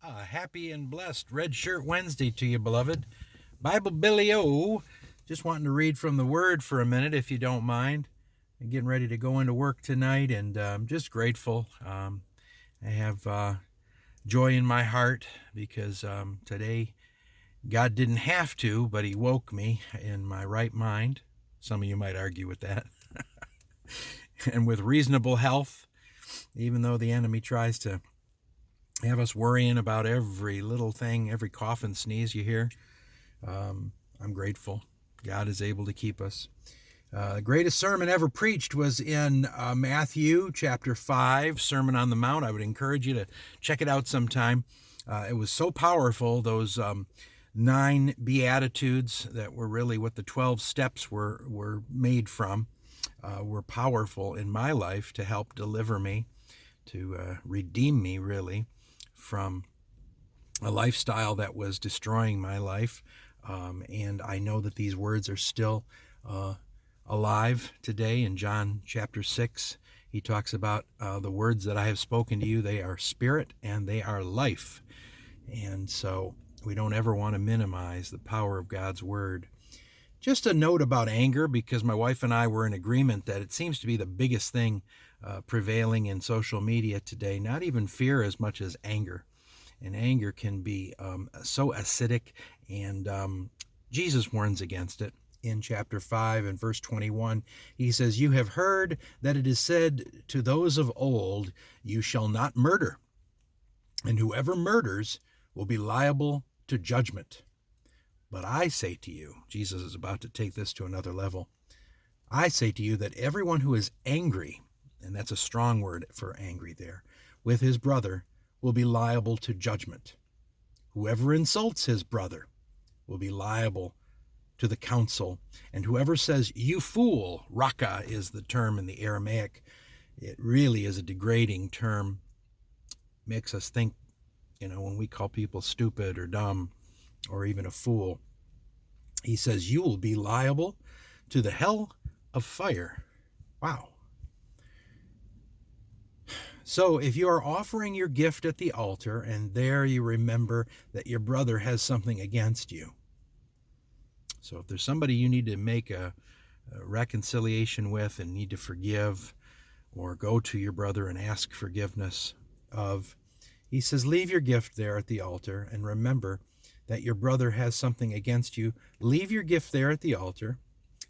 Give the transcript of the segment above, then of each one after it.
Happy and blessed Red Shirt Wednesday to you, beloved. Bible Billy O. Just wanting to read from the Word for a minute, if you don't mind. I'm getting ready to go into work tonight, and I'm just grateful. I have joy in my heart because today God didn't have to, but He woke me in my right mind. Some of you might argue with that. And with reasonable health, even though the enemy tries to have us worrying about every little thing, every cough and sneeze you hear. I'm grateful. God is able to keep us. The greatest sermon ever preached was in Matthew chapter 5, Sermon on the Mount. I would encourage you to check it out sometime. It was so powerful, those 9 Beatitudes that were really what the 12 steps were made from, were powerful in my life to help deliver me, to redeem me, really, from a lifestyle that was destroying my life. And I know that these words are still alive today. In John chapter 6, he talks about the words that I have spoken to you. They are spirit and they are life. And so we don't ever want to minimize the power of God's word. Just a note about anger, because my wife and I were in agreement that it seems to be the biggest thing prevailing in social media today, not even fear as much as anger. And anger can be so acidic, and Jesus warns against it. In chapter 5 and verse 21, he says, "You have heard that it is said to those of old, 'You shall not murder,' and whoever murders will be liable to judgment. But I say to you," Jesus is about to take this to another level, "I say to you that everyone who is angry," and that's a strong word for angry there, "with his brother will be liable to judgment. Whoever insults his brother will be liable to the council. And whoever says, 'You fool,'" raka is the term in the Aramaic. It really is a degrading term. Makes us think, when we call people stupid or dumb or even a fool. He says, "You will be liable to the hell of fire." Wow. So if you are offering your gift at the altar and there you remember that your brother has something against you. So if there's somebody you need to make a reconciliation with and need to forgive, or go to your brother and ask forgiveness of, he says, leave your gift there at the altar and remember that your brother has something against you. Leave your gift there at the altar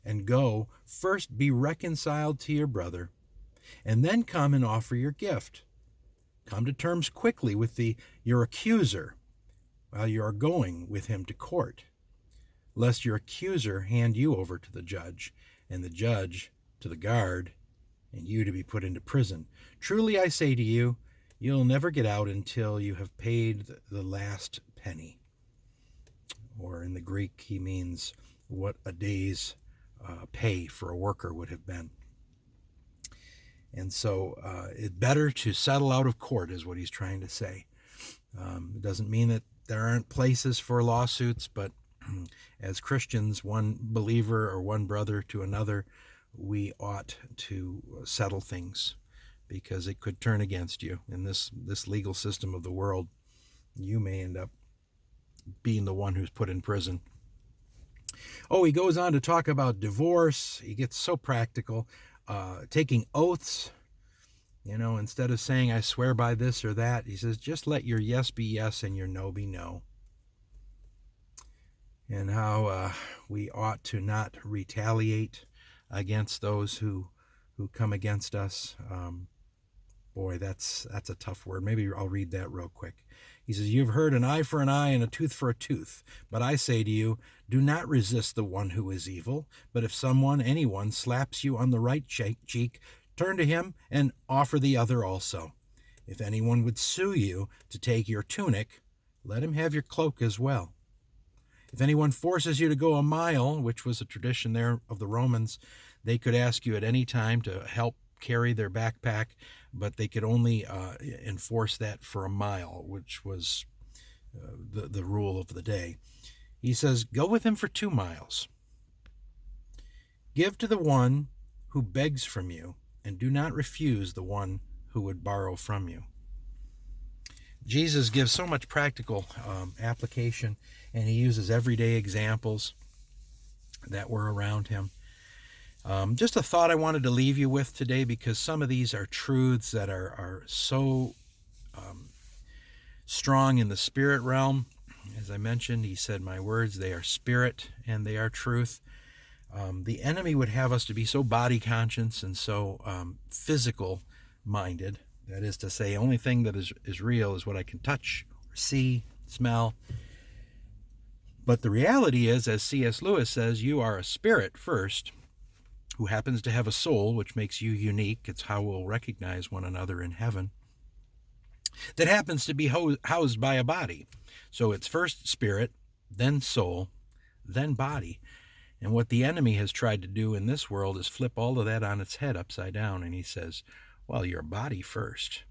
and go first be reconciled to your brother, and then come and offer your gift. Come to terms quickly with your accuser while you are going with him to court, lest your accuser hand you over to the judge, and the judge to the guard, and you to be put into prison. Truly I say to you, you'll never get out until you have paid the last penny. Or in the Greek, he means what a day's pay for a worker would have been. And so it's better to settle out of court, is what he's trying to say. It doesn't mean that there aren't places for lawsuits, but as Christians, one believer or one brother to another, we ought to settle things, because it could turn against you. In this legal system of the world, you may end up being the one who's put in prison. Oh, he goes on to talk about divorce. He gets so practical. Taking oaths, instead of saying, "I swear by this or that," he says, just let your yes be yes and your no be no. And how we ought to not retaliate against those who come against us. Boy, that's a tough word. Maybe I'll read that real quick. He says, "You've heard an eye for an eye and a tooth for a tooth. But I say to you, do not resist the one who is evil. But if anyone slaps you on the right cheek, turn to him and offer the other also. If anyone would sue you to take your tunic, let him have your cloak as well. If anyone forces you to go a mile," which was a tradition there of the Romans, they could ask you at any time to help carry their backpack, but they could only enforce that for a mile, which was the rule of the day. He says, go with him for 2 miles. Give to the one who begs from you, and do not refuse the one who would borrow from you. Jesus gives so much practical application, and he uses everyday examples that were around him. Just a thought I wanted to leave you with today, because some of these are truths that are so strong in the spirit realm. As I mentioned, he said, my words, they are spirit and they are truth. The enemy would have us to be so body conscious and so physical minded. That is to say, only thing that is real is what I can touch or see, smell. But the reality is, as C.S. Lewis says, you are a spirit first, who happens to have a soul, which makes you unique. It's how we'll recognize one another in heaven. That happens to be housed by a body. So it's first spirit, then soul, then body. And what the enemy has tried to do in this world is flip all of that on its head, upside down. And he says, well, your body first.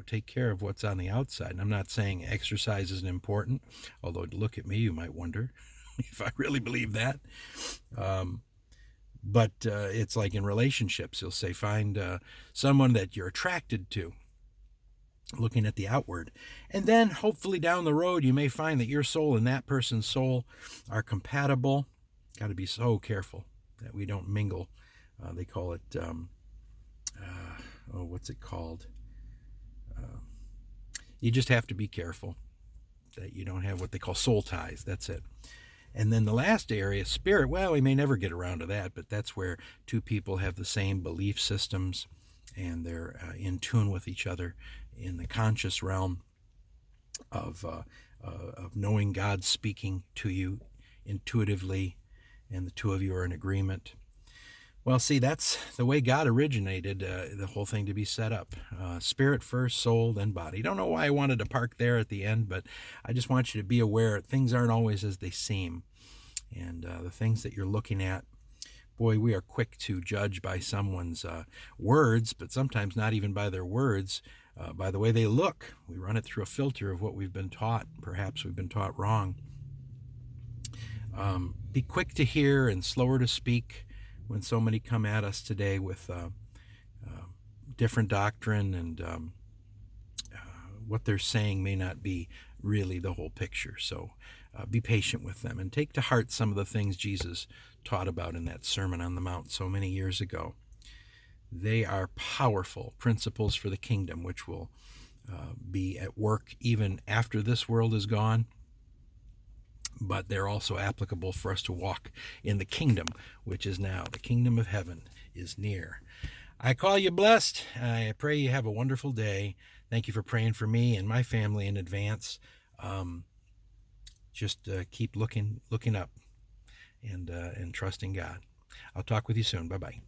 Take care of what's on the outside. And I'm not saying exercise isn't important, although to look at me, you might wonder if I really believe that. But it's like in relationships. You'll say, find someone that you're attracted to, looking at the outward. And then hopefully down the road, you may find that your soul and that person's soul are compatible. Got to be so careful that we don't mingle. They call it, what's it called? You just have to be careful that you don't have what they call soul ties. That's it. And then the last area, spirit, well, we may never get around to that, but that's where two people have the same belief systems and they're in tune with each other in the conscious realm of knowing God speaking to you intuitively, and the two of you are in agreement. Well, see, that's the way God originated the whole thing to be set up. Spirit first, soul, then body. Don't know why I wanted to park there at the end, but I just want you to be aware things aren't always as they seem. And the things that you're looking at, boy, we are quick to judge by someone's words, but sometimes not even by their words, by the way they look. We run it through a filter of what we've been taught. Perhaps we've been taught wrong. Be quick to hear and slower to speak when so many come at us today with different doctrine, and what they're saying may not be really the whole picture. So be patient with them and take to heart some of the things Jesus taught about in that Sermon on the Mount so many years ago. They are powerful principles for the kingdom, which will be at work even after this world is gone. But they're also applicable for us to walk in the kingdom, which is now. The kingdom of heaven is near. I call you blessed. I pray you have a wonderful day. Thank you for praying for me and my family in advance. Just keep looking up and trusting God. I'll talk with you soon. Bye-bye.